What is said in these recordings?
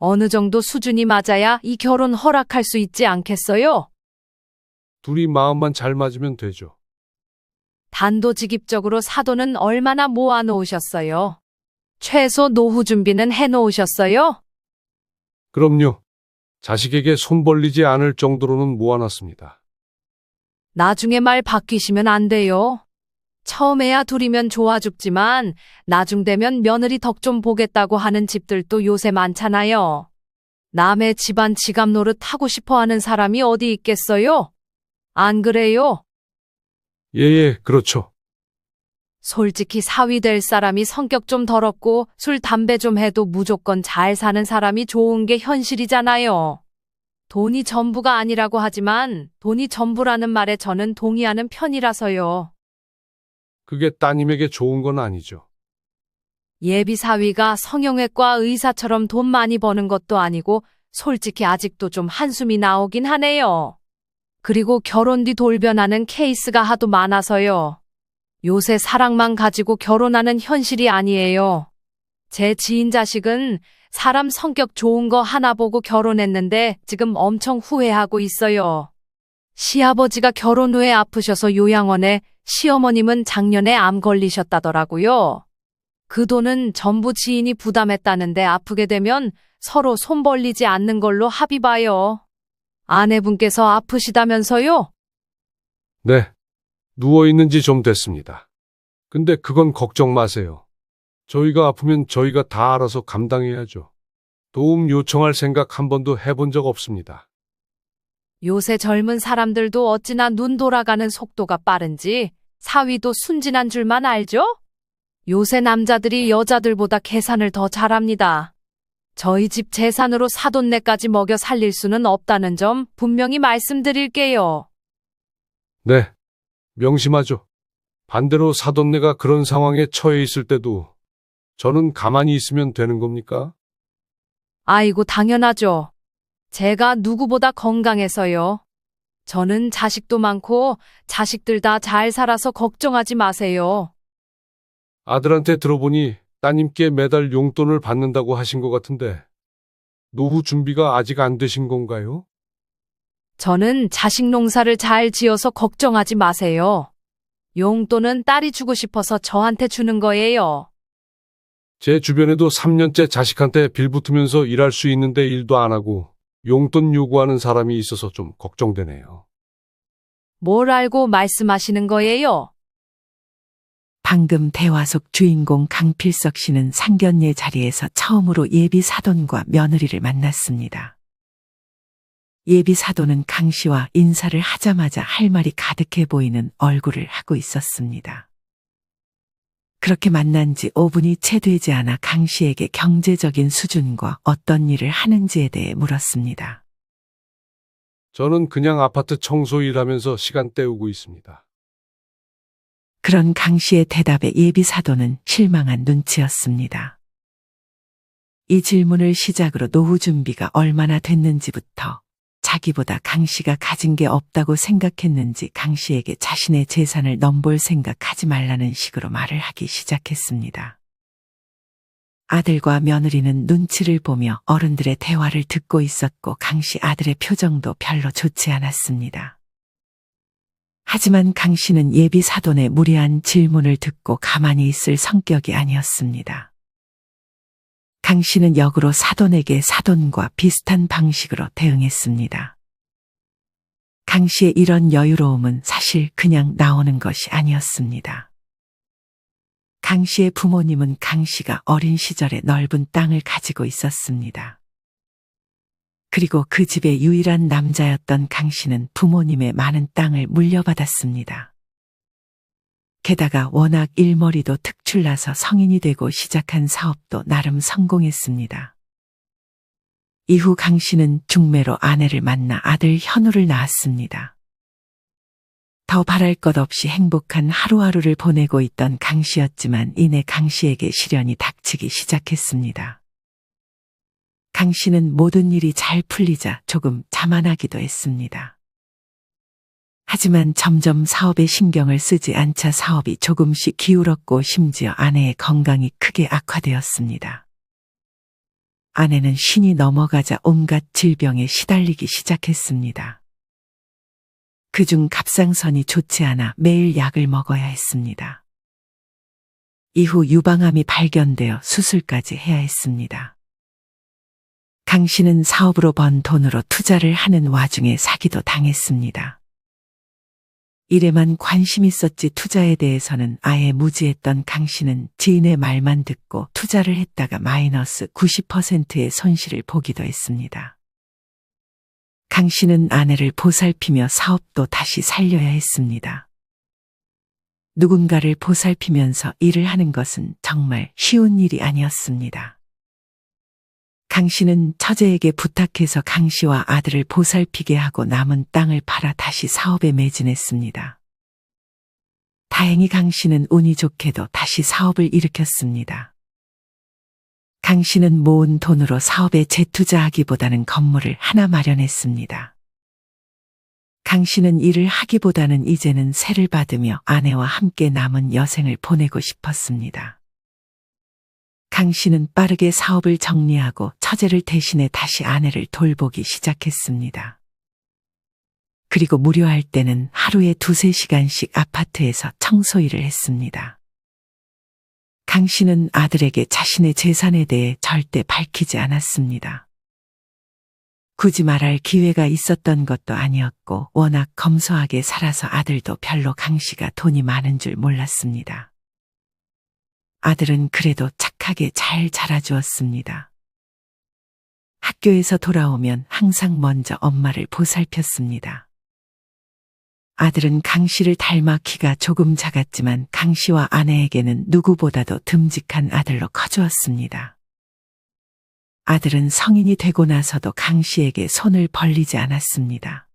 어느 정도 수준이 맞아야 이 결혼 허락할 수 있지 않겠어요? 둘이 마음만 잘 맞으면 되죠. 단도직입적으로 사돈은 얼마나 모아놓으셨어요? 최소 노후 준비는 해놓으셨어요? 그럼요. 자식에게 손 벌리지 않을 정도로는 모아놨습니다. 나중에 말 바뀌시면 안 돼요. 처음에야 둘이면 좋아 죽지만 나중 되면 며느리 덕 좀 보겠다고 하는 집들도 요새 많잖아요. 남의 집안 지갑 노릇 하고 싶어 하는 사람이 어디 있겠어요? 안 그래요? 예, 그렇죠. 솔직히 사위 될 사람이 성격 좀 더럽고 술, 담배 좀 해도 무조건 잘 사는 사람이 좋은 게 현실이잖아요. 돈이 전부가 아니라고 하지만 돈이 전부라는 말에 저는 동의하는 편이라서요. 그게 따님에게 좋은 건 아니죠. 예비 사위가 성형외과 의사처럼 돈 많이 버는 것도 아니고 솔직히 아직도 좀 한숨이 나오긴 하네요. 그리고 결혼 뒤 돌변하는 케이스가 하도 많아서요. 요새 사랑만 가지고 결혼하는 현실이 아니에요. 제 지인 자식은 사람 성격 좋은 거 하나 보고 결혼했는데 지금 엄청 후회하고 있어요. 시아버지가 결혼 후에 아프셔서 요양원에, 시어머님은 작년에 암 걸리셨다더라고요. 그 돈은 전부 지인이 부담했다는데 아프게 되면 서로 손 벌리지 않는 걸로 합의 봐요. 아내분께서 아프시다면서요? 네. 누워있는지 좀 됐습니다. 근데 그건 걱정 마세요. 저희가 아프면 저희가 다 알아서 감당해야죠. 도움 요청할 생각 한 번도 해본 적 없습니다. 요새 젊은 사람들도 어찌나 눈 돌아가는 속도가 빠른지 사위도 순진한 줄만 알죠? 요새 남자들이 여자들보다 계산을 더 잘합니다. 저희 집 재산으로 사돈네까지 먹여 살릴 수는 없다는 점 분명히 말씀드릴게요. 네. 명심하죠. 반대로 사돈네가 그런 상황에 처해 있을 때도 저는 가만히 있으면 되는 겁니까? 아이고, 당연하죠. 제가 누구보다 건강해서요. 저는 자식도 많고 자식들 다 잘 살아서 걱정하지 마세요. 아들한테 들어보니 따님께 매달 용돈을 받는다고 하신 것 같은데 노후 준비가 아직 안 되신 건가요? 저는 자식 농사를 잘 지어서 걱정하지 마세요. 용돈은 딸이 주고 싶어서 저한테 주는 거예요. 제 주변에도 3년째 자식한테 빌붙으면서 일할 수 있는데 일도 안 하고 용돈 요구하는 사람이 있어서 좀 걱정되네요. 뭘 알고 말씀하시는 거예요? 방금 대화 속 주인공 강필석 씨는 상견례 자리에서 처음으로 예비 사돈과 며느리를 만났습니다. 예비 사돈은 강 씨와 인사를 하자마자 할 말이 가득해 보이는 얼굴을 하고 있었습니다. 그렇게 만난 지 5분이 채 되지 않아 강 씨에게 경제적인 수준과 어떤 일을 하는지에 대해 물었습니다. 저는 그냥 아파트 청소 일하면서 시간 때우고 있습니다. 그런 강 씨의 대답에 예비 사돈은 실망한 눈치였습니다. 이 질문을 시작으로 노후 준비가 얼마나 됐는지부터 자기보다 강 씨가 가진 게 없다고 생각했는지 강 씨에게 자신의 재산을 넘볼 생각하지 말라는 식으로 말을 하기 시작했습니다. 아들과 며느리는 눈치를 보며 어른들의 대화를 듣고 있었고 강 씨 아들의 표정도 별로 좋지 않았습니다. 하지만 강 씨는 예비 사돈의 무리한 질문을 듣고 가만히 있을 성격이 아니었습니다. 강 씨는 역으로 사돈에게 사돈과 비슷한 방식으로 대응했습니다. 강 씨의 이런 여유로움은 사실 그냥 나오는 것이 아니었습니다. 강 씨의 부모님은 강 씨가 어린 시절에 넓은 땅을 가지고 있었습니다. 그리고 그 집의 유일한 남자였던 강 씨는 부모님의 많은 땅을 물려받았습니다. 게다가 워낙 일머리도 특출나서 성인이 되고 시작한 사업도 나름 성공했습니다. 이후 강 씨는 중매로 아내를 만나 아들 현우를 낳았습니다. 더 바랄 것 없이 행복한 하루하루를 보내고 있던 강 씨였지만 이내 강 씨에게 시련이 닥치기 시작했습니다. 강 씨는 모든 일이 잘 풀리자 조금 자만하기도 했습니다. 하지만 점점 사업에 신경을 쓰지 않자 사업이 조금씩 기울었고 심지어 아내의 건강이 크게 악화되었습니다. 아내는 신이 넘어가자 온갖 질병에 시달리기 시작했습니다. 그중 갑상선이 좋지 않아 매일 약을 먹어야 했습니다. 이후 유방암이 발견되어 수술까지 해야 했습니다. 강 씨는 사업으로 번 돈으로 투자를 하는 와중에 사기도 당했습니다. 일에만 관심 있었지 투자에 대해서는 아예 무지했던 강 씨는 지인의 말만 듣고 투자를 했다가 마이너스 90%의 손실을 보기도 했습니다. 강 씨는 아내를 보살피며 사업도 다시 살려야 했습니다. 누군가를 보살피면서 일을 하는 것은 정말 쉬운 일이 아니었습니다. 강 씨는 처제에게 부탁해서 강 씨와 아들을 보살피게 하고 남은 땅을 팔아 다시 사업에 매진했습니다. 다행히 강 씨는 운이 좋게도 다시 사업을 일으켰습니다. 강 씨는 모은 돈으로 사업에 재투자하기보다는 건물을 하나 마련했습니다. 강 씨는 일을 하기보다는 이제는 세를 받으며 아내와 함께 남은 여생을 보내고 싶었습니다. 강 씨는 빠르게 사업을 정리하고 처제를 대신해 다시 아내를 돌보기 시작했습니다. 그리고 무료할 때는 하루에 2~3시간씩 아파트에서 청소 일을 했습니다. 강 씨는 아들에게 자신의 재산에 대해 절대 밝히지 않았습니다. 굳이 말할 기회가 있었던 것도 아니었고 워낙 검소하게 살아서 아들도 별로 강 씨가 돈이 많은 줄 몰랐습니다. 아들은 그래도 착하게 잘 자라주었습니다. 학교에서 돌아오면 항상 먼저 엄마를 보살폈습니다. 아들은 강 씨를 닮아 키가 조금 작았지만 강 씨와 아내에게는 누구보다도 듬직한 아들로 커주었습니다. 아들은 성인이 되고 나서도 강 씨에게 손을 벌리지 않았습니다.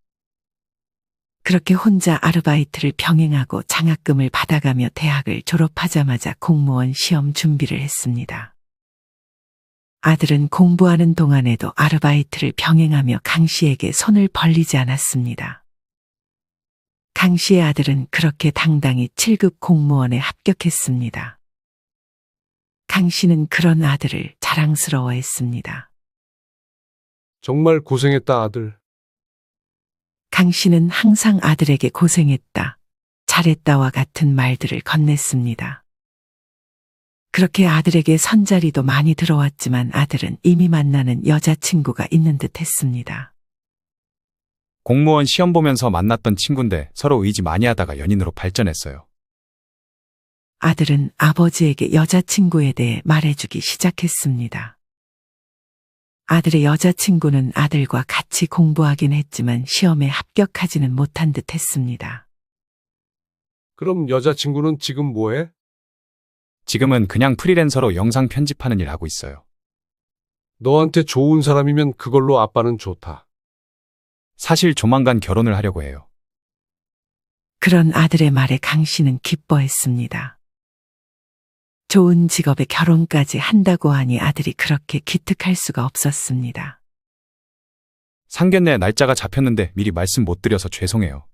그렇게 혼자 아르바이트를 병행하고 장학금을 받아가며 대학을 졸업하자마자 공무원 시험 준비를 했습니다. 아들은 공부하는 동안에도 아르바이트를 병행하며 강 씨에게 손을 벌리지 않았습니다. 강 씨의 아들은 그렇게 당당히 7급 공무원에 합격했습니다. 강 씨는 그런 아들을 자랑스러워했습니다. 정말 고생했다, 아들. 강 씨는 항상 아들에게 고생했다, 잘했다와 같은 말들을 건넸습니다. 그렇게 아들에게 선자리도 많이 들어왔지만 아들은 이미 만나는 여자친구가 있는 듯 했습니다. 공무원 시험 보면서 만났던 친구인데 서로 의지 많이 하다가 연인으로 발전했어요. 아들은 아버지에게 여자친구에 대해 말해주기 시작했습니다. 아들의 여자친구는 아들과 같이 공부하긴 했지만 시험에 합격하지는 못한 듯 했습니다. 그럼 여자친구는 지금 뭐해? 지금은 그냥 프리랜서로 영상 편집하는 일 하고 있어요. 너한테 좋은 사람이면 그걸로 아빠는 좋다. 사실 조만간 결혼을 하려고 해요. 그런 아들의 말에 강 씨는 기뻐했습니다. 좋은 직업에 결혼까지 한다고 하니 아들이 그렇게 기특할 수가 없었습니다. 상견례 날짜가 잡혔는데 미리 말씀 못 드려서 죄송해요.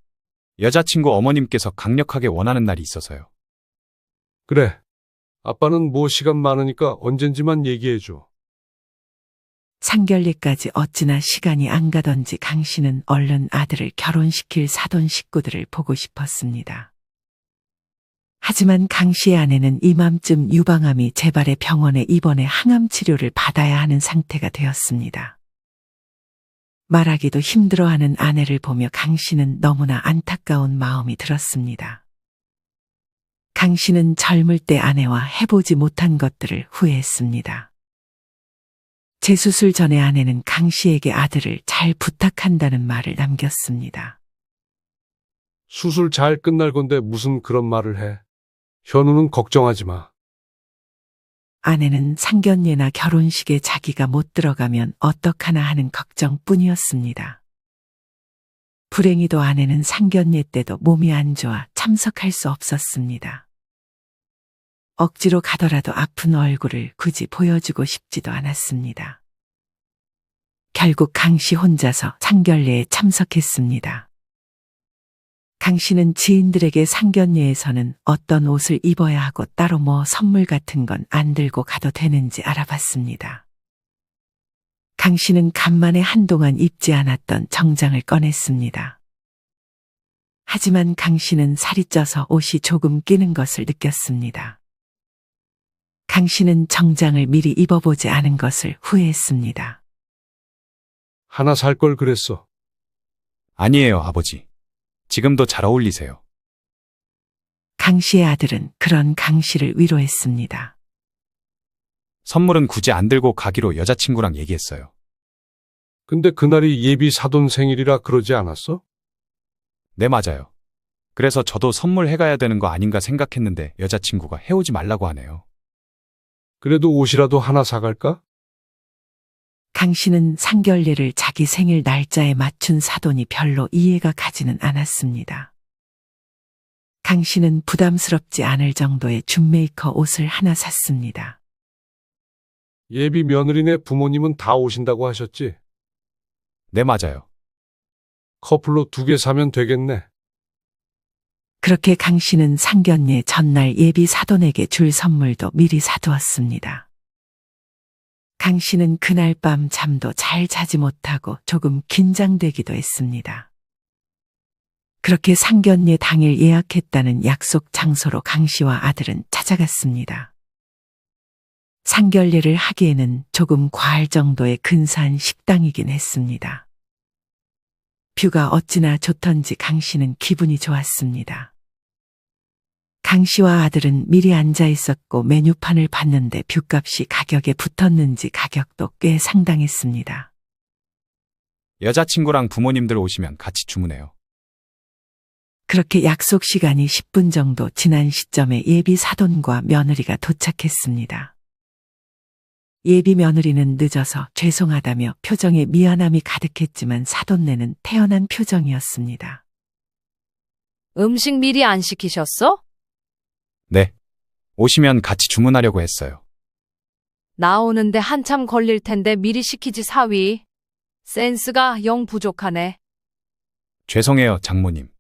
여자친구 어머님께서 강력하게 원하는 날이 있어서요. 그래. 아빠는 뭐 시간 많으니까 언젠지만 얘기해줘. 상견례까지 어찌나 시간이 안 가던지 강 씨는 얼른 아들을 결혼시킬 사돈 식구들을 보고 싶었습니다. 하지만 강 씨의 아내는 이맘쯤 유방암이 재발해 병원에 입원해 항암 치료를 받아야 하는 상태가 되었습니다. 말하기도 힘들어하는 아내를 보며 강 씨는 너무나 안타까운 마음이 들었습니다. 강 씨는 젊을 때 아내와 해보지 못한 것들을 후회했습니다. 재수술 전에 아내는 강 씨에게 아들을 잘 부탁한다는 말을 남겼습니다. 수술 잘 끝날 건데 무슨 그런 말을 해. 현우는 걱정하지 마. 아내는 상견례나 결혼식에 자기가 못 들어가면 어떡하나 하는 걱정뿐이었습니다. 불행히도 아내는 상견례 때도 몸이 안 좋아 참석할 수 없었습니다. 억지로 가더라도 아픈 얼굴을 굳이 보여주고 싶지도 않았습니다. 결국 강 씨 혼자서 상견례에 참석했습니다. 강 씨는 지인들에게 상견례에서는 어떤 옷을 입어야 하고 따로 뭐 선물 같은 건 안 들고 가도 되는지 알아봤습니다. 강 씨는 간만에 한동안 입지 않았던 정장을 꺼냈습니다. 하지만 강 씨는 살이 쪄서 옷이 조금 끼는 것을 느꼈습니다. 강 씨는 정장을 미리 입어보지 않은 것을 후회했습니다. 하나 살 걸 그랬어. 아니에요, 아버지. 지금도 잘 어울리세요. 강 씨의 아들은 그런 강 씨를 위로했습니다. 선물은 굳이 안 들고 가기로 여자친구랑 얘기했어요. 근데 그날이 예비 사돈 생일이라 그러지 않았어? 네, 맞아요. 그래서 저도 선물해가야 되는 거 아닌가 생각했는데 여자친구가 해오지 말라고 하네요. 그래도 옷이라도 하나 사갈까? 강 씨는 상견례를 자기 생일 날짜에 맞춘 사돈이 별로 이해가 가지는 않았습니다. 강 씨는 부담스럽지 않을 정도의 줌메이커 옷을 하나 샀습니다. 예비 며느리네 부모님은 다 오신다고 하셨지? 네, 맞아요. 커플로 2개 사면 되겠네. 그렇게 강 씨는 상견례 전날 예비 사돈에게 줄 선물도 미리 사두었습니다. 강 씨는 그날 밤 잠도 잘 자지 못하고 조금 긴장되기도 했습니다. 그렇게 상견례 당일 예약했다는 약속 장소로 강 씨와 아들은 찾아갔습니다. 상견례를 하기에는 조금 과할 정도의 근사한 식당이긴 했습니다. 뷰가 어찌나 좋던지 강 씨는 기분이 좋았습니다. 강 씨와 아들은 미리 앉아 있었고 메뉴판을 봤는데 뷰값이 가격에 붙었는지 가격도 꽤 상당했습니다. 여자친구랑 부모님들 오시면 같이 주문해요. 그렇게 약속 시간이 10분 정도 지난 시점에 예비 사돈과 며느리가 도착했습니다. 예비 며느리는 늦어서 죄송하다며 표정에 미안함이 가득했지만 사돈네는 태연한 표정이었습니다. 음식 미리 안 시키셨어? 네. 오시면 같이 주문하려고 했어요. 나오는데 한참 걸릴 텐데 미리 시키지 사위. 센스가 영 부족하네. 죄송해요, 장모님.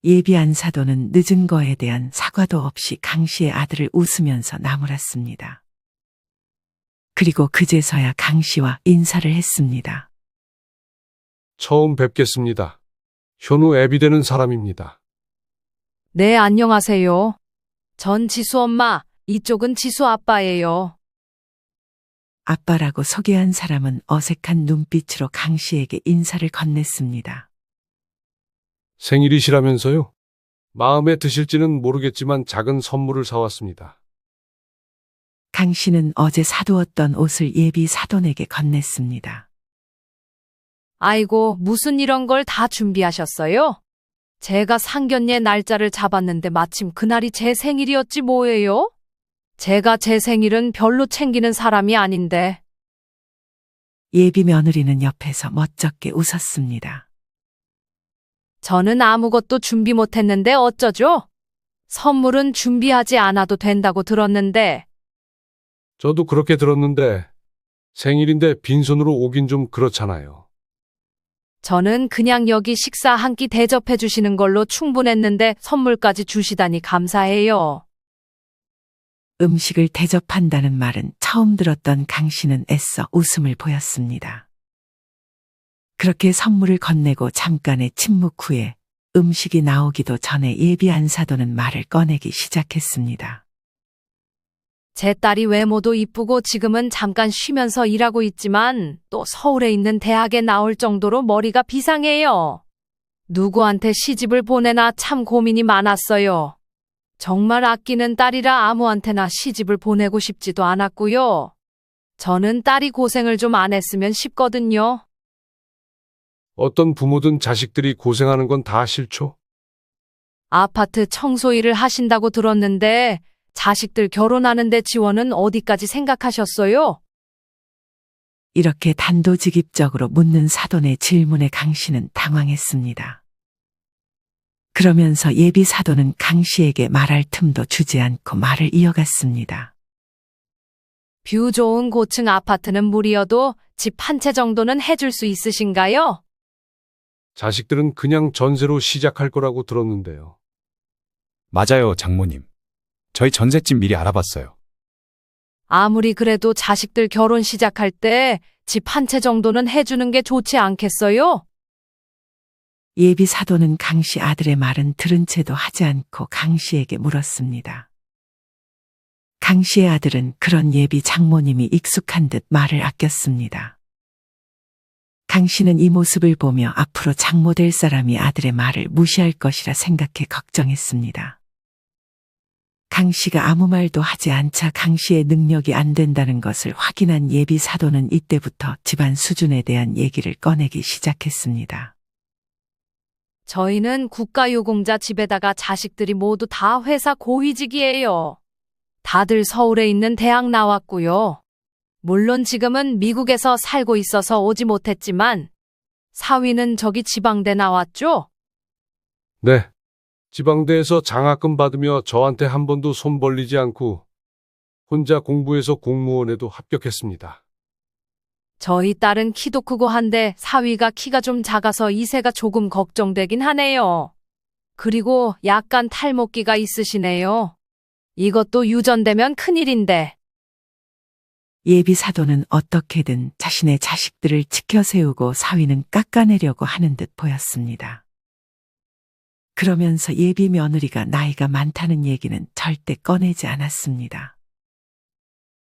예비한 사돈은 늦은 거에 대한 사과도 없이 강 씨의 아들을 웃으면서 나무랐습니다. 그리고 그제서야 강 씨와 인사를 했습니다. 처음 뵙겠습니다. 현우 애비 되는 사람입니다. 네, 안녕하세요. 전 지수 엄마, 이쪽은 지수 아빠예요. 아빠라고 소개한 사람은 어색한 눈빛으로 강 씨에게 인사를 건넸습니다. 생일이시라면서요? 마음에 드실지는 모르겠지만 작은 선물을 사왔습니다. 강 씨는 어제 사두었던 옷을 예비 사돈에게 건넸습니다. 아이고, 무슨 이런 걸 다 준비하셨어요? 제가 상견례 날짜를 잡았는데 마침 그날이 제 생일이었지 뭐예요? 제가 제 생일은 별로 챙기는 사람이 아닌데. 예비 며느리는 옆에서 멋쩍게 웃었습니다. 저는 아무것도 준비 못했는데 어쩌죠? 선물은 준비하지 않아도 된다고 들었는데. 저도 그렇게 들었는데 생일인데 빈손으로 오긴 좀 그렇잖아요. 저는 그냥 여기 식사 한 끼 대접해 주시는 걸로 충분했는데 선물까지 주시다니 감사해요. 음식을 대접한다는 말은 처음 들었던 강 씨는 애써 웃음을 보였습니다. 그렇게 선물을 건네고 잠깐의 침묵 후에 음식이 나오기도 전에 예비한 사돈은 말을 꺼내기 시작했습니다. 제 딸이 외모도 이쁘고 지금은 잠깐 쉬면서 일하고 있지만 또 서울에 있는 대학에 나올 정도로 머리가 비상해요. 누구한테 시집을 보내나 참 고민이 많았어요. 정말 아끼는 딸이라 아무한테나 시집을 보내고 싶지도 않았고요. 저는 딸이 고생을 좀 안 했으면 싶거든요. 어떤 부모든 자식들이 고생하는 건 다 싫죠? 아파트 청소 일을 하신다고 들었는데 자식들 결혼하는데 지원은 어디까지 생각하셨어요? 이렇게 단도직입적으로 묻는 사돈의 질문에 강 씨는 당황했습니다. 그러면서 예비 사돈은 강 씨에게 말할 틈도 주지 않고 말을 이어갔습니다. 뷰 좋은 고층 아파트는 무리여도 집 한 채 정도는 해줄 수 있으신가요? 자식들은 그냥 전세로 시작할 거라고 들었는데요. 맞아요, 장모님. 저희 전셋집 미리 알아봤어요. 아무리 그래도 자식들 결혼 시작할 때 집 한 채 정도는 해주는 게 좋지 않겠어요? 예비 사도는 강씨 아들의 말은 들은 채도 하지 않고 강씨에게 물었습니다. 강씨의 아들은 그런 예비 장모님이 익숙한 듯 말을 아꼈습니다. 강씨는 이 모습을 보며 앞으로 장모 될 사람이 아들의 말을 무시할 것이라 생각해 걱정했습니다. 강씨가 아무 말도 하지 않자 강씨의 능력이 안 된다는 것을 확인한 예비 사도는 이때부터 집안 수준에 대한 얘기를 꺼내기 시작했습니다. 저희는 국가유공자 집에다가 자식들이 모두 다 회사 고위직이에요. 다들 서울에 있는 대학 나왔고요. 물론 지금은 미국에서 살고 있어서 오지 못했지만 사위는 저기 지방대 나왔죠? 네. 지방대에서 장학금 받으며 저한테 한 번도 손 벌리지 않고 혼자 공부해서 공무원에도 합격했습니다. 저희 딸은 키도 크고 한데 사위가 키가 좀 작아서 이세가 조금 걱정되긴 하네요. 그리고 약간 탈모기가 있으시네요. 이것도 유전되면 큰일인데. 예비 사도는 어떻게든 자신의 자식들을 지켜세우고 사위는 깎아내려고 하는 듯 보였습니다. 그러면서 예비 며느리가 나이가 많다는 얘기는 절대 꺼내지 않았습니다.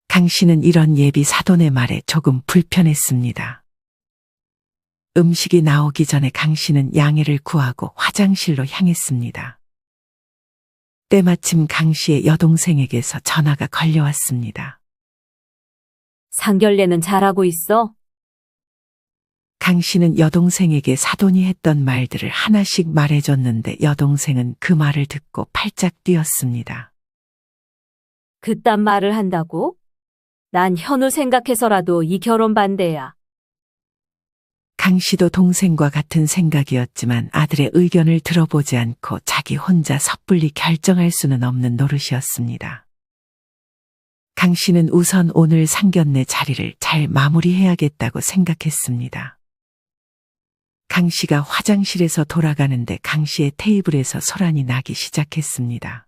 강씨는 이런 예비 사돈의 말에 조금 불편했습니다. 음식이 나오기 전에 강씨는 양해를 구하고 화장실로 향했습니다. 때마침 강씨의 여동생에게서 전화가 걸려왔습니다. 상견례는 잘하고 있어? 강씨는 여동생에게 사돈이 했던 말들을 하나씩 말해줬는데 여동생은 그 말을 듣고 팔짝 뛰었습니다. 그딴 말을 한다고? 난 현우 생각해서라도 이 결혼 반대야. 강씨도 동생과 같은 생각이었지만 아들의 의견을 들어보지 않고 자기 혼자 섣불리 결정할 수는 없는 노릇이었습니다. 강씨는 우선 오늘 상견례 자리를 잘 마무리해야겠다고 생각했습니다. 강씨가 화장실에서 돌아가는데 강씨의 테이블에서 소란이 나기 시작했습니다.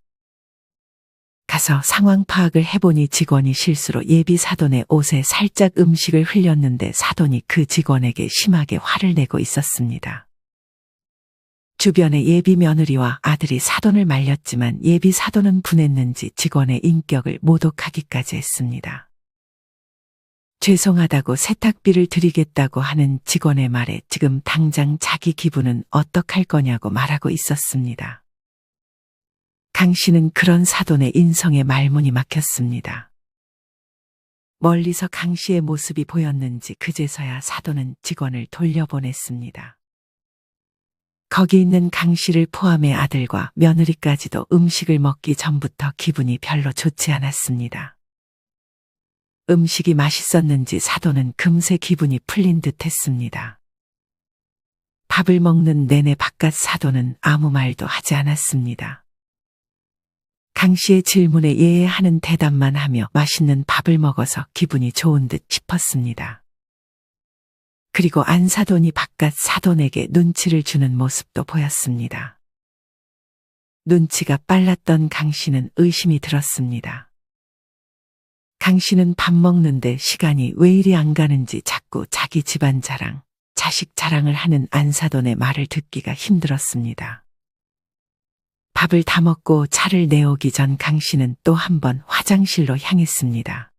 가서 상황 파악을 해보니 직원이 실수로 예비 사돈의 옷에 살짝 음식을 흘렸는데 사돈이 그 직원에게 심하게 화를 내고 있었습니다. 주변의 예비 며느리와 아들이 사돈을 말렸지만 예비 사돈은 분했는지 직원의 인격을 모독하기까지 했습니다. 죄송하다고 세탁비를 드리겠다고 하는 직원의 말에 지금 당장 자기 기분은 어떡할 거냐고 말하고 있었습니다. 강씨는 그런 사돈의 인성에 말문이 막혔습니다. 멀리서 강씨의 모습이 보였는지 그제서야 사돈은 직원을 돌려보냈습니다. 거기 있는 강씨를 포함해 아들과 며느리까지도 음식을 먹기 전부터 기분이 별로 좋지 않았습니다. 음식이 맛있었는지 사돈은 금세 기분이 풀린 듯 했습니다. 밥을 먹는 내내 바깥 사돈은 아무 말도 하지 않았습니다. 강씨의 질문에 예하는 대답만 하며 맛있는 밥을 먹어서 기분이 좋은 듯 싶었습니다. 그리고 안 사돈이 바깥 사돈에게 눈치를 주는 모습도 보였습니다. 눈치가 빨랐던 강씨는 의심이 들었습니다. 강씨는 밥 먹는데 시간이 왜 이리 안 가는지 자꾸 자기 집안 자랑, 자식 자랑을 하는 안사돈의 말을 듣기가 힘들었습니다. 밥을 다 먹고 차를 내오기 전 강씨는 또 한 번 화장실로 향했습니다.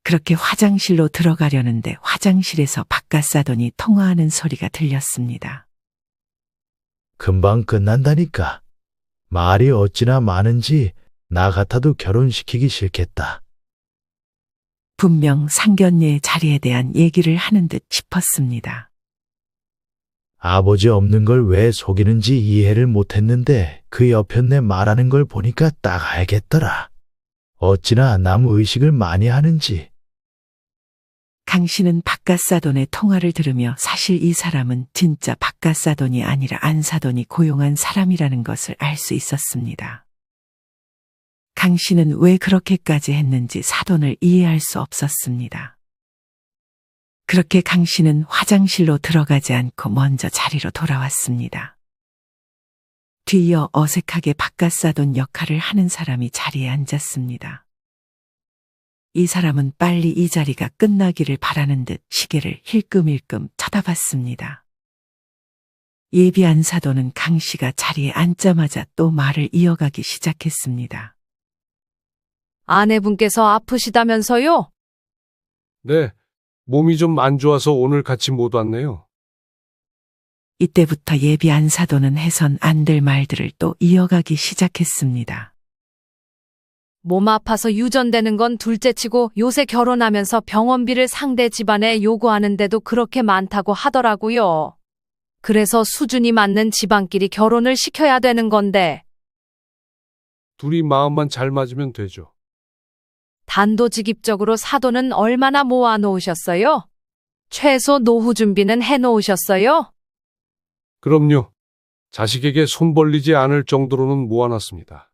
그렇게 화장실로 들어가려는데 화장실에서 바깥 사돈이 통화하는 소리가 들렸습니다. 금방 끝난다니까. 말이 어찌나 많은지 나 같아도 결혼시키기 싫겠다. 분명 상견례 자리에 대한 얘기를 하는 듯 싶었습니다. 아버지 없는 걸 왜 속이는지 이해를 못했는데 그 여편네 말하는 걸 보니까 딱 알겠더라. 어찌나 남 의식을 많이 하는지. 강씨는 바깥사돈의 통화를 들으며 사실 이 사람은 진짜 바깥사돈이 아니라 안사돈이 고용한 사람이라는 것을 알 수 있었습니다. 강씨는 왜 그렇게까지 했는지 사돈을 이해할 수 없었습니다. 그렇게 강씨는 화장실로 들어가지 않고 먼저 자리로 돌아왔습니다. 뒤이어 어색하게 바깥사돈 역할을 하는 사람이 자리에 앉았습니다. 이 사람은 빨리 이 자리가 끝나기를 바라는 듯 시계를 힐끔힐끔 쳐다봤습니다. 예비한 사도는 강 씨가 자리에 앉자마자 또 말을 이어가기 시작했습니다. 아내분께서 아프시다면서요? 네, 몸이 좀 안 좋아서 오늘 같이 못 왔네요. 이때부터 예비한 사도는 해선 안 될 말들을 또 이어가기 시작했습니다. 몸 아파서 유전되는 건 둘째치고 요새 결혼하면서 병원비를 상대 집안에 요구하는데도 그렇게 많다고 하더라고요. 그래서 수준이 맞는 집안끼리 결혼을 시켜야 되는 건데 둘이 마음만 잘 맞으면 되죠. 단도직입적으로 사돈은 얼마나 모아놓으셨어요? 최소 노후 준비는 해놓으셨어요? 그럼요. 자식에게 손 벌리지 않을 정도로는 모아놨습니다.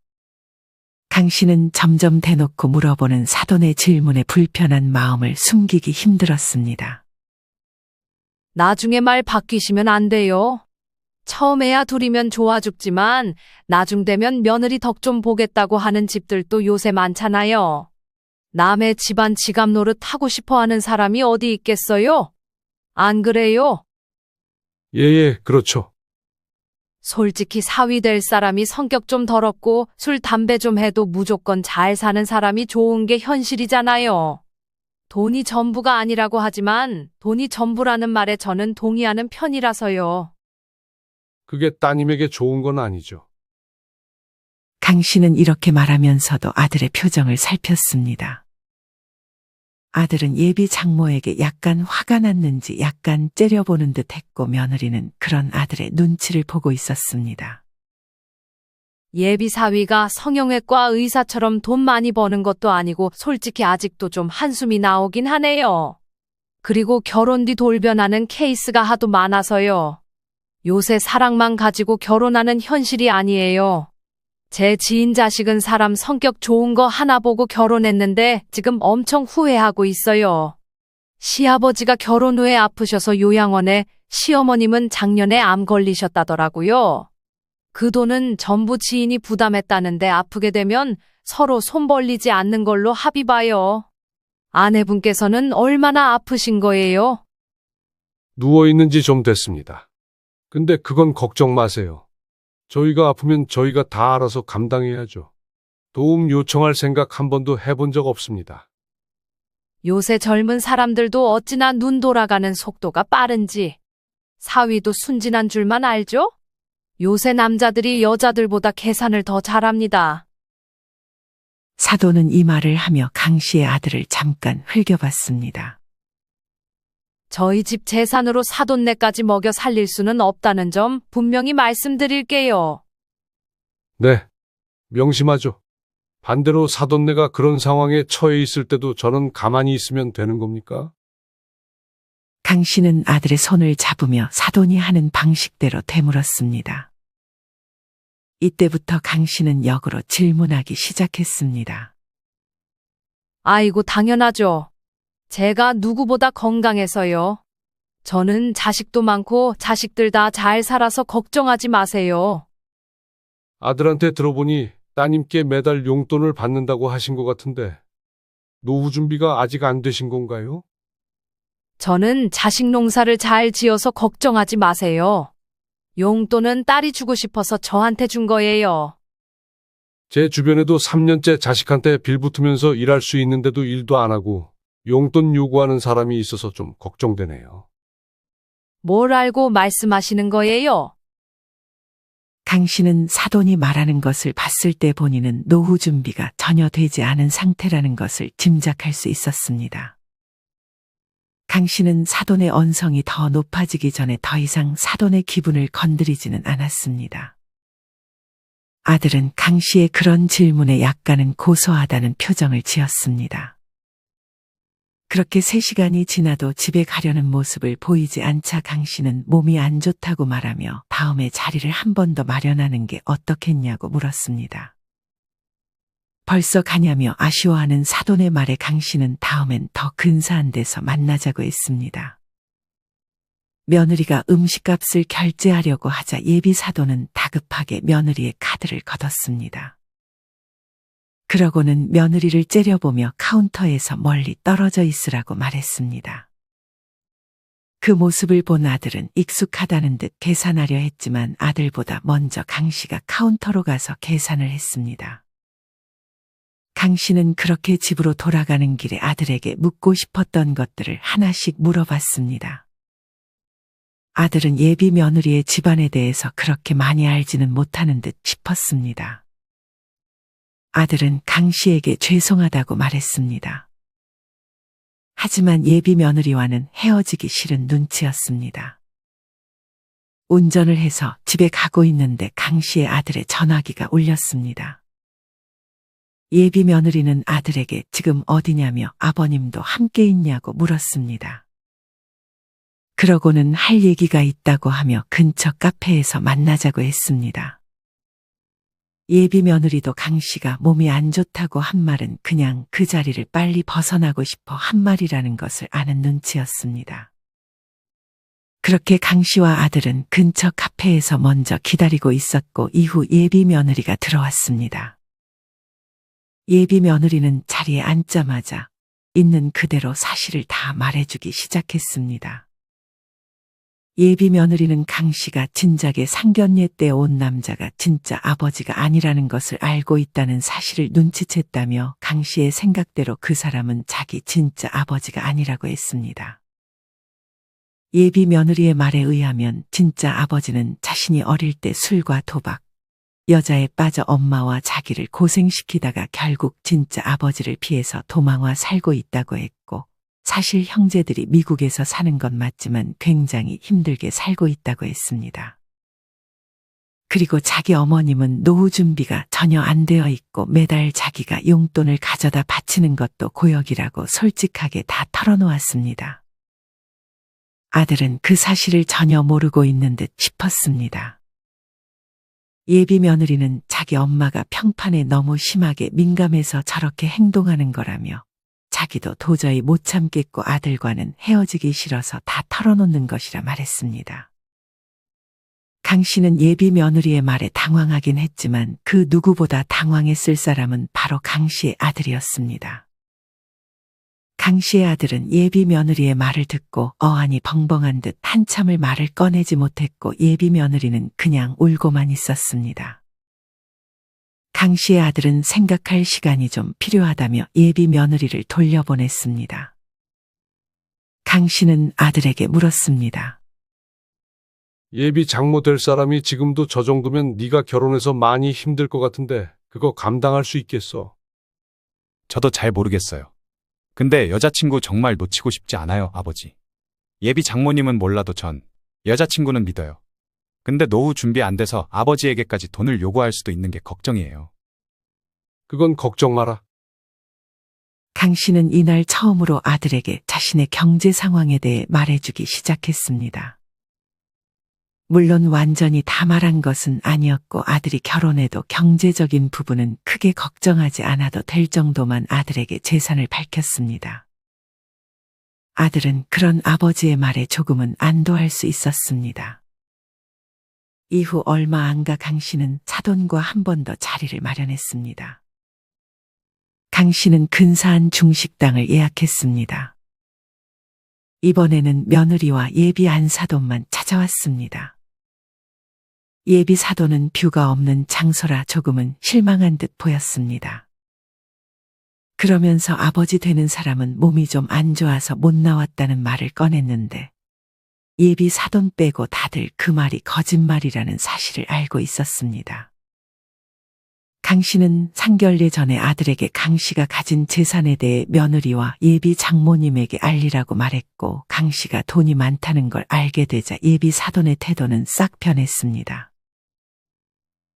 강 씨는 점점 대놓고 물어보는 사돈의 질문에 불편한 마음을 숨기기 힘들었습니다. 나중에 말 바뀌시면 안 돼요. 처음에야 둘이면 좋아 죽지만 나중 되면 며느리 덕 좀 보겠다고 하는 집들도 요새 많잖아요. 남의 집안 지갑 노릇 하고 싶어 하는 사람이 어디 있겠어요? 안 그래요? 예, 그렇죠. 솔직히 사위 될 사람이 성격 좀 더럽고 술, 담배 좀 해도 무조건 잘 사는 사람이 좋은 게 현실이잖아요. 돈이 전부가 아니라고 하지만 돈이 전부라는 말에 저는 동의하는 편이라서요. 그게 따님에게 좋은 건 아니죠. 강 씨는 이렇게 말하면서도 아들의 표정을 살폈습니다. 아들은 예비 장모에게 약간 화가 났는지 약간 째려보는 듯 했고 며느리는 그런 아들의 눈치를 보고 있었습니다. 예비 사위가 성형외과 의사처럼 돈 많이 버는 것도 아니고 솔직히 아직도 좀 한숨이 나오긴 하네요. 그리고 결혼 뒤 돌변하는 케이스가 하도 많아서요. 요새 사랑만 가지고 결혼하는 현실이 아니에요. 제 지인 자식은 사람 성격 좋은 거 하나 보고 결혼했는데 지금 엄청 후회하고 있어요. 시아버지가 결혼 후에 아프셔서 요양원에, 시어머님은 작년에 암 걸리셨다더라고요. 그 돈은 전부 지인이 부담했다는데 아프게 되면 서로 손 벌리지 않는 걸로 합의 봐요. 아내분께서는 얼마나 아프신 거예요? 누워있는 지 좀 됐습니다. 근데 그건 걱정 마세요. 저희가 아프면 저희가 다 알아서 감당해야죠. 도움 요청할 생각 한 번도 해본 적 없습니다. 요새 젊은 사람들도 어찌나 눈 돌아가는 속도가 빠른지. 사위도 순진한 줄만 알죠? 요새 남자들이 여자들보다 계산을 더 잘합니다. 사돈은 이 말을 하며 강 씨의 아들을 잠깐 흘겨봤습니다. 저희 집 재산으로 사돈네까지 먹여 살릴 수는 없다는 점 분명히 말씀드릴게요. 네, 명심하죠. 반대로 사돈네가 그런 상황에 처해 있을 때도 저는 가만히 있으면 되는 겁니까? 강 씨는 아들의 손을 잡으며 사돈이 하는 방식대로 되물었습니다. 이때부터 강 씨는 역으로 질문하기 시작했습니다. 아이고, 당연하죠. 제가 누구보다 건강해서요. 저는 자식도 많고 자식들 다 잘 살아서 걱정하지 마세요. 아들한테 들어보니 따님께 매달 용돈을 받는다고 하신 것 같은데 노후 준비가 아직 안 되신 건가요? 저는 자식 농사를 잘 지어서 걱정하지 마세요. 용돈은 딸이 주고 싶어서 저한테 준 거예요. 제 주변에도 3년째 자식한테 빌붙으면서 일할 수 있는데도 일도 안 하고 용돈 요구하는 사람이 있어서 좀 걱정되네요. 뭘 알고 말씀하시는 거예요? 강 씨는 사돈이 말하는 것을 봤을 때 본인은 노후 준비가 전혀 되지 않은 상태라는 것을 짐작할 수 있었습니다. 강 씨는 사돈의 언성이 더 높아지기 전에 더 이상 사돈의 기분을 건드리지는 않았습니다. 아들은 강 씨의 그런 질문에 약간은 고소하다는 표정을 지었습니다. 그렇게 3시간이 지나도 집에 가려는 모습을 보이지 않자 강 씨는 몸이 안 좋다고 말하며 다음에 자리를 한 번 더 마련하는 게 어떻겠냐고 물었습니다. 벌써 가냐며 아쉬워하는 사돈의 말에 강 씨는 다음엔 더 근사한 데서 만나자고 했습니다. 며느리가 음식값을 결제하려고 하자 예비 사돈은 다급하게 며느리의 카드를 걷었습니다. 그러고는 며느리를 째려보며 카운터에서 멀리 떨어져 있으라고 말했습니다. 그 모습을 본 아들은 익숙하다는 듯 계산하려 했지만 아들보다 먼저 강 씨가 카운터로 가서 계산을 했습니다. 강 씨는 그렇게 집으로 돌아가는 길에 아들에게 묻고 싶었던 것들을 하나씩 물어봤습니다. 아들은 예비 며느리의 집안에 대해서 그렇게 많이 알지는 못하는 듯 싶었습니다. 아들은 강 씨에게 죄송하다고 말했습니다. 하지만 예비 며느리와는 헤어지기 싫은 눈치였습니다. 운전을 해서 집에 가고 있는데 강 씨의 아들의 전화기가 울렸습니다. 예비 며느리는 아들에게 지금 어디냐며 아버님도 함께 있냐고 물었습니다. 그러고는 할 얘기가 있다고 하며 근처 카페에서 만나자고 했습니다. 예비 며느리도 강 씨가 몸이 안 좋다고 한 말은 그냥 그 자리를 빨리 벗어나고 싶어 한 말이라는 것을 아는 눈치였습니다. 그렇게 강 씨와 아들은 근처 카페에서 먼저 기다리고 있었고 이후 예비 며느리가 들어왔습니다. 예비 며느리는 자리에 앉자마자 있는 그대로 사실을 다 말해주기 시작했습니다. 예비 며느리는 강 씨가 진작에 상견례 때 온 남자가 진짜 아버지가 아니라는 것을 알고 있다는 사실을 눈치챘다며 강 씨의 생각대로 그 사람은 자기 진짜 아버지가 아니라고 했습니다. 예비 며느리의 말에 의하면 진짜 아버지는 자신이 어릴 때 술과 도박, 여자에 빠져 엄마와 자기를 고생시키다가 결국 진짜 아버지를 피해서 도망와 살고 있다고 했고, 사실 형제들이 미국에서 사는 건 맞지만 굉장히 힘들게 살고 있다고 했습니다. 그리고 자기 어머님은 노후 준비가 전혀 안 되어 있고 매달 자기가 용돈을 가져다 바치는 것도 고역이라고 솔직하게 다 털어놓았습니다. 아들은 그 사실을 전혀 모르고 있는 듯 싶었습니다. 예비 며느리는 자기 엄마가 평판에 너무 심하게 민감해서 저렇게 행동하는 거라며 자기도 도저히 못 참겠고 아들과는 헤어지기 싫어서 다 털어놓는 것이라 말했습니다. 강 씨는 예비 며느리의 말에 당황하긴 했지만 그 누구보다 당황했을 사람은 바로 강 씨의 아들이었습니다. 강 씨의 아들은 예비 며느리의 말을 듣고 어안이 벙벙한 듯 한참을 말을 꺼내지 못했고 예비 며느리는 그냥 울고만 있었습니다. 강 씨의 아들은 생각할 시간이 좀 필요하다며 예비 며느리를 돌려보냈습니다. 강 씨는 아들에게 물었습니다. 예비 장모 될 사람이 지금도 저 정도면 네가 결혼해서 많이 힘들 것 같은데 그거 감당할 수 있겠어? 저도 잘 모르겠어요. 근데 여자친구 정말 놓치고 싶지 않아요, 아버지. 예비 장모님은 몰라도 전 여자친구는 믿어요. 근데 노후 준비 안 돼서 아버지에게까지 돈을 요구할 수도 있는 게 걱정이에요. 그건 걱정 마라. 강 씨는 이날 처음으로 아들에게 자신의 경제 상황에 대해 말해주기 시작했습니다. 물론 완전히 다 말한 것은 아니었고 아들이 결혼해도 경제적인 부분은 크게 걱정하지 않아도 될 정도만 아들에게 재산을 밝혔습니다. 아들은 그런 아버지의 말에 조금은 안도할 수 있었습니다. 이후 얼마 안 가 강 씨는 사돈과 한 번 더 자리를 마련했습니다. 강 씨는 근사한 중식당을 예약했습니다. 이번에는 며느리와 예비 안사돈만 찾아왔습니다. 예비 사돈은 뷰가 없는 장소라 조금은 실망한 듯 보였습니다. 그러면서 아버지 되는 사람은 몸이 좀 안 좋아서 못 나왔다는 말을 꺼냈는데 예비 사돈 빼고 다들 그 말이 거짓말이라는 사실을 알고 있었습니다. 강 씨는 상견례 전에 아들에게 강 씨가 가진 재산에 대해 며느리와 예비 장모님에게 알리라고 말했고 강 씨가 돈이 많다는 걸 알게 되자 예비 사돈의 태도는 싹 변했습니다.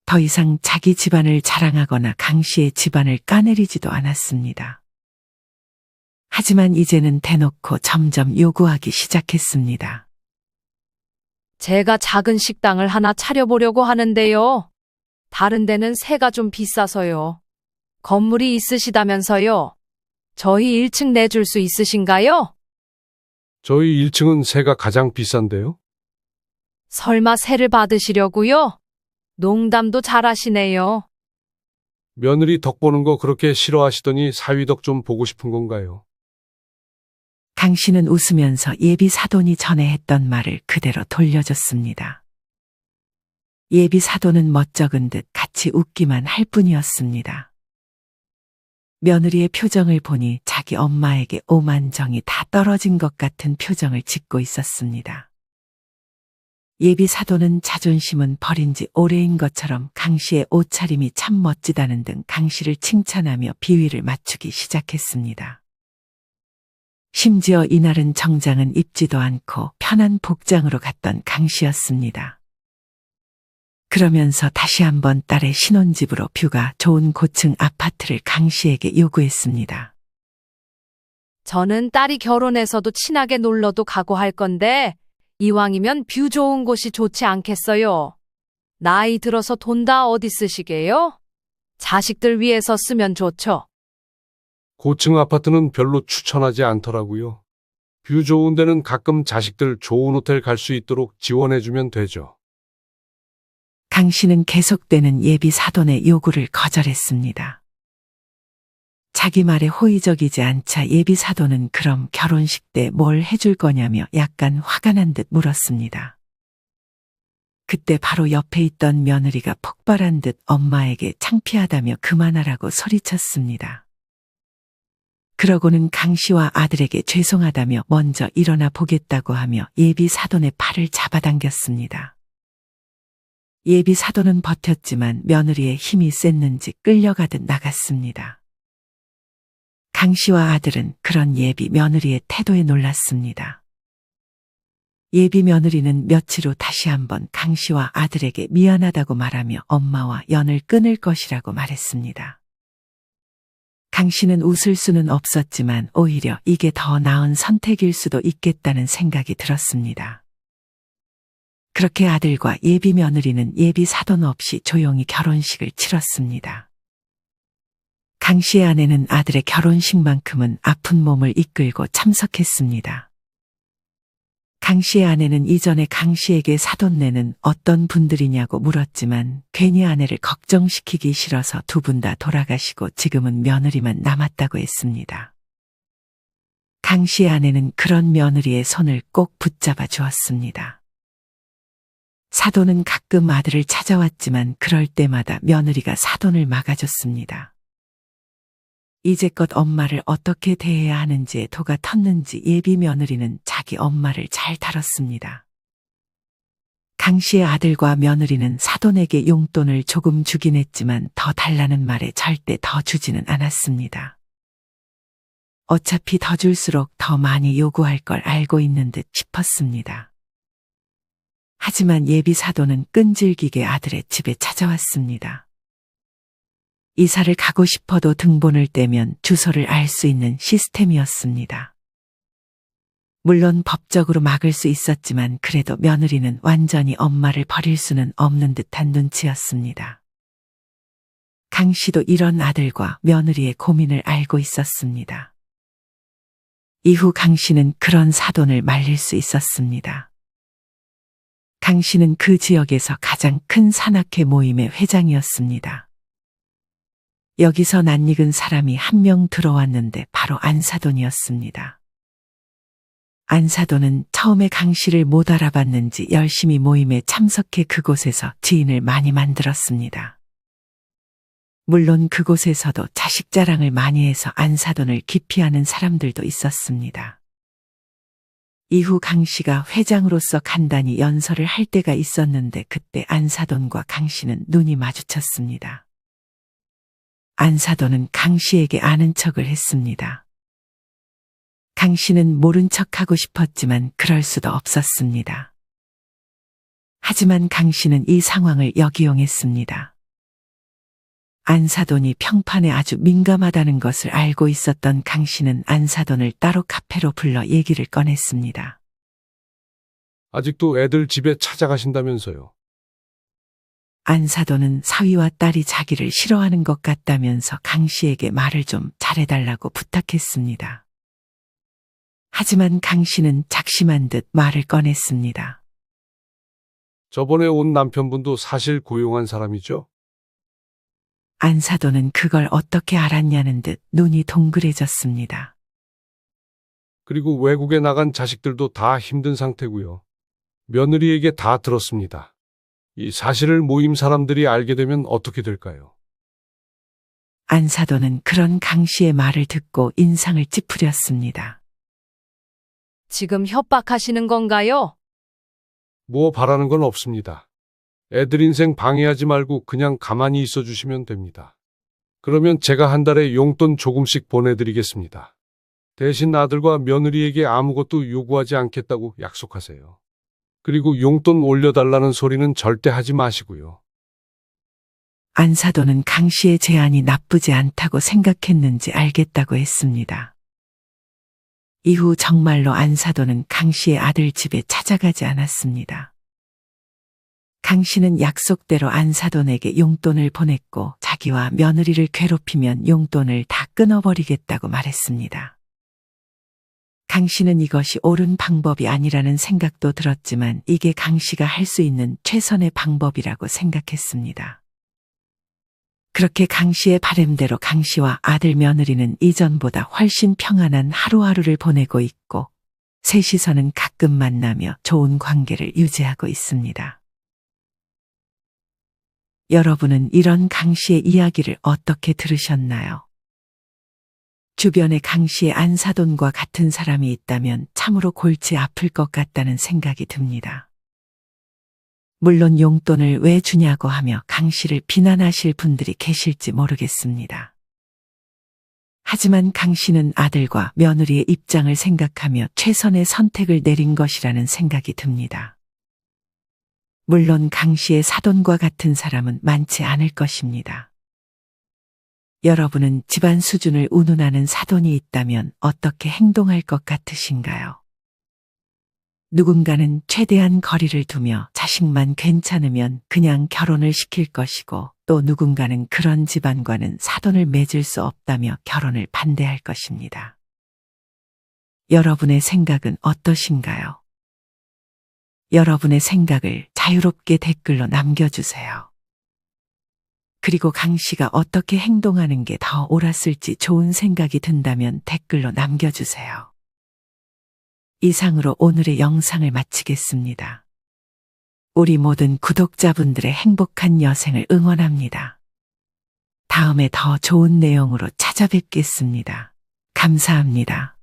더 이상 자기 집안을 자랑하거나 강 씨의 집안을 까내리지도 않았습니다. 하지만 이제는 대놓고 점점 요구하기 시작했습니다. 제가 작은 식당을 하나 차려보려고 하는데요. 다른 데는 세가 좀 비싸서요. 건물이 있으시다면서요. 저희 1층 내줄 수 있으신가요? 저희 1층은 세가 가장 비싼데요? 설마 세를 받으시려고요? 농담도 잘하시네요. 며느리 덕 보는 거 그렇게 싫어하시더니 사위 덕 좀 보고 싶은 건가요? 강 씨는 웃으면서 예비 사돈이 전에 했던 말을 그대로 돌려줬습니다. 예비 사돈은 멋쩍은 듯 같이 웃기만 할 뿐이었습니다. 며느리의 표정을 보니 자기 엄마에게 오만 정이 다 떨어진 것 같은 표정을 짓고 있었습니다. 예비 사돈은 자존심은 버린 지 오래인 것처럼 강 씨의 옷차림이 참 멋지다는 등 강 씨를 칭찬하며 비위를 맞추기 시작했습니다. 심지어 이날은 정장은 입지도 않고 편한 복장으로 갔던 강 씨였습니다. 그러면서 다시 한번 딸의 신혼집으로 뷰가 좋은 고층 아파트를 강 씨에게 요구했습니다. 저는 딸이 결혼해서도 친하게 놀러도 가고 할 건데 이왕이면 뷰 좋은 곳이 좋지 않겠어요? 나이 들어서 돈 다 어디 쓰시게요? 자식들 위해서 쓰면 좋죠. 고층 아파트는 별로 추천하지 않더라고요. 뷰 좋은 데는 가끔 자식들 좋은 호텔 갈 수 있도록 지원해주면 되죠. 강 씨는 계속되는 예비 사돈의 요구를 거절했습니다. 자기 말에 호의적이지 않자 예비 사돈은 그럼 결혼식 때 뭘 해줄 거냐며 약간 화가 난 듯 물었습니다. 그때 바로 옆에 있던 며느리가 폭발한 듯 엄마에게 창피하다며 그만하라고 소리쳤습니다. 그러고는 강 씨와 아들에게 죄송하다며 먼저 일어나 보겠다고 하며 예비 사돈의 팔을 잡아당겼습니다. 예비 사돈은 버텼지만 며느리의 힘이 셌는지 끌려가듯 나갔습니다. 강 씨와 아들은 그런 예비 며느리의 태도에 놀랐습니다. 예비 며느리는 며칠 후 다시 한번 강 씨와 아들에게 미안하다고 말하며 엄마와 연을 끊을 것이라고 말했습니다. 강 씨는 웃을 수는 없었지만 오히려 이게 더 나은 선택일 수도 있겠다는 생각이 들었습니다. 그렇게 아들과 예비 며느리는 예비 사돈 없이 조용히 결혼식을 치렀습니다. 강 씨의 아내는 아들의 결혼식만큼은 아픈 몸을 이끌고 참석했습니다. 강 씨의 아내는 이전에 강 씨에게 사돈네는 어떤 분들이냐고 물었지만 괜히 아내를 걱정시키기 싫어서 두 분 다 돌아가시고 지금은 며느리만 남았다고 했습니다. 강 씨의 아내는 그런 며느리의 손을 꼭 붙잡아 주었습니다. 사돈은 가끔 아들을 찾아왔지만 그럴 때마다 며느리가 사돈을 막아줬습니다. 이제껏 엄마를 어떻게 대해야 하는지에 도가 텄는지 예비 며느리는 자기 엄마를 잘 다뤘습니다. 강 씨의 아들과 며느리는 사돈에게 용돈을 조금 주긴 했지만 더 달라는 말에 절대 더 주지는 않았습니다. 어차피 더 줄수록 더 많이 요구할 걸 알고 있는 듯 싶었습니다. 하지만 예비 사돈은 끈질기게 아들의 집에 찾아왔습니다. 이사를 가고 싶어도 등본을 떼면 주소를 알 수 있는 시스템이었습니다. 물론 법적으로 막을 수 있었지만 그래도 며느리는 완전히 엄마를 버릴 수는 없는 듯한 눈치였습니다. 강 씨도 이런 아들과 며느리의 고민을 알고 있었습니다. 이후 강 씨는 그런 사돈을 말릴 수 있었습니다. 강 씨는 그 지역에서 가장 큰 산악회 모임의 회장이었습니다. 여기서 낯익은 사람이 한 명 들어왔는데 바로 안사돈이었습니다. 안사돈은 처음에 강 씨를 못 알아봤는지 열심히 모임에 참석해 그곳에서 지인을 많이 만들었습니다. 물론 그곳에서도 자식 자랑을 많이 해서 안사돈을 기피하는 사람들도 있었습니다. 이후 강 씨가 회장으로서 간단히 연설을 할 때가 있었는데 그때 안사돈과 강 씨는 눈이 마주쳤습니다. 안사돈은 강 씨에게 아는 척을 했습니다. 강 씨는 모른 척하고 싶었지만 그럴 수도 없었습니다. 하지만 강 씨는 이 상황을 역이용했습니다. 안사돈이 평판에 아주 민감하다는 것을 알고 있었던 강 씨는 안사돈을 따로 카페로 불러 얘기를 꺼냈습니다. 아직도 애들 집에 찾아가신다면서요. 안사돈은 사위와 딸이 자기를 싫어하는 것 같다면서 강 씨에게 말을 좀 잘해달라고 부탁했습니다. 하지만 강 씨는 작심한 듯 말을 꺼냈습니다. 저번에 온 남편분도 사실 고용한 사람이죠? 안사돈은 그걸 어떻게 알았냐는 듯 눈이 동그래졌습니다. 그리고 외국에 나간 자식들도 다 힘든 상태고요. 며느리에게 다 들었습니다. 이 사실을 모임 사람들이 알게 되면 어떻게 될까요? 안사돈은 그런 강 씨의 말을 듣고 인상을 찌푸렸습니다. 지금 협박하시는 건가요? 뭐 바라는 건 없습니다. 애들 인생 방해하지 말고 그냥 가만히 있어 주시면 됩니다. 그러면 제가 한 달에 용돈 조금씩 보내드리겠습니다. 대신 아들과 며느리에게 아무것도 요구하지 않겠다고 약속하세요. 그리고 용돈 올려달라는 소리는 절대 하지 마시고요. 안사돈은 강 씨의 제안이 나쁘지 않다고 생각했는지 알겠다고 했습니다. 이후 정말로 안사돈은 강 씨의 아들 집에 찾아가지 않았습니다. 강 씨는 약속대로 안사돈에게 용돈을 보냈고 자기와 며느리를 괴롭히면 용돈을 다 끊어버리겠다고 말했습니다. 강 씨는 이것이 옳은 방법이 아니라는 생각도 들었지만 이게 강 씨가 할 수 있는 최선의 방법이라고 생각했습니다. 그렇게 강 씨의 바램대로 강 씨와 아들 며느리는 이전보다 훨씬 평안한 하루하루를 보내고 있고 셋이서는 가끔 만나며 좋은 관계를 유지하고 있습니다. 여러분은 이런 강 씨의 이야기를 어떻게 들으셨나요? 주변에 강 씨의 안사돈과 같은 사람이 있다면 참으로 골치 아플 것 같다는 생각이 듭니다. 물론 용돈을 왜 주냐고 하며 강 씨를 비난하실 분들이 계실지 모르겠습니다. 하지만 강 씨는 아들과 며느리의 입장을 생각하며 최선의 선택을 내린 것이라는 생각이 듭니다. 물론 강 씨의 사돈과 같은 사람은 많지 않을 것입니다. 여러분은 집안 수준을 운운하는 사돈이 있다면 어떻게 행동할 것 같으신가요? 누군가는 최대한 거리를 두며 자식만 괜찮으면 그냥 결혼을 시킬 것이고 또 누군가는 그런 집안과는 사돈을 맺을 수 없다며 결혼을 반대할 것입니다. 여러분의 생각은 어떠신가요? 여러분의 생각을 자유롭게 댓글로 남겨주세요. 그리고 강 씨가 어떻게 행동하는 게 더 옳았을지 좋은 생각이 든다면 댓글로 남겨주세요. 이상으로 오늘의 영상을 마치겠습니다. 우리 모든 구독자분들의 행복한 여생을 응원합니다. 다음에 더 좋은 내용으로 찾아뵙겠습니다. 감사합니다.